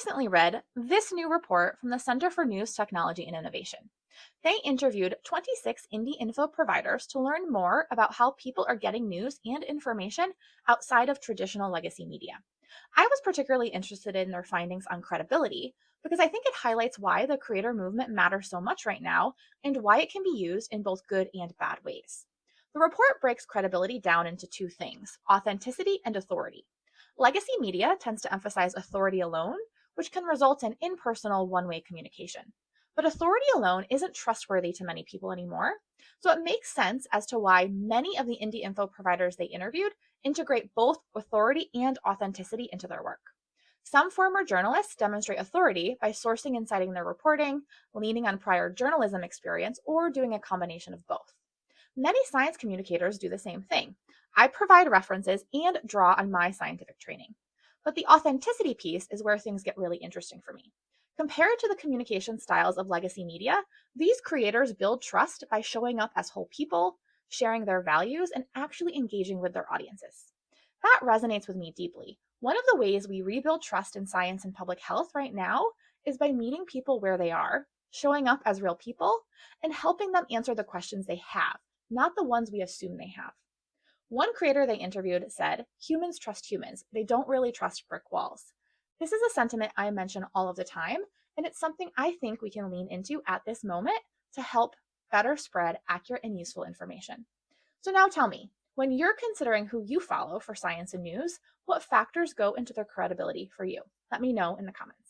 recently read this new report from the Center for News Technology and Innovation. They interviewed 26 indie info providers to learn more about how people are getting news and information outside of traditional legacy media. I was particularly interested in their findings on credibility because I think it highlights why the creator movement matters so much right now and why it can be used in both good and bad ways. The report breaks credibility down into two things: authenticity and authority. Legacy media tends to emphasize authority alone, which can result in impersonal one way communication. But authority alone isn't trustworthy to many people anymore, so it makes sense as to why many of the indie info providers they interviewed integrate both authority and authenticity into their work. Some former journalists demonstrate authority by sourcing and citing their reporting, leaning on prior journalism experience, or doing a combination of both. Many science communicators do the same thing. I provide references and draw on my scientific training. But the authenticity piece is where things get really interesting for me. Compared to the communication styles of legacy media, these creators build trust by showing up as whole people, sharing their values, and actually engaging with their audiences. That resonates with me deeply. One of the ways we rebuild trust in science and public health right now is by meeting people where they are, showing up as real people, and helping them answer the questions they have, not the ones we assume they have. One creator they interviewed said, "Humans trust humans. They don't really trust brick walls." This is a sentiment I mention all of the time, and it's something I think we can lean into at this moment to help better spread accurate and useful information. So now tell me, when you're considering who you follow for science and news, what factors go into their credibility for you? Let me know in the comments.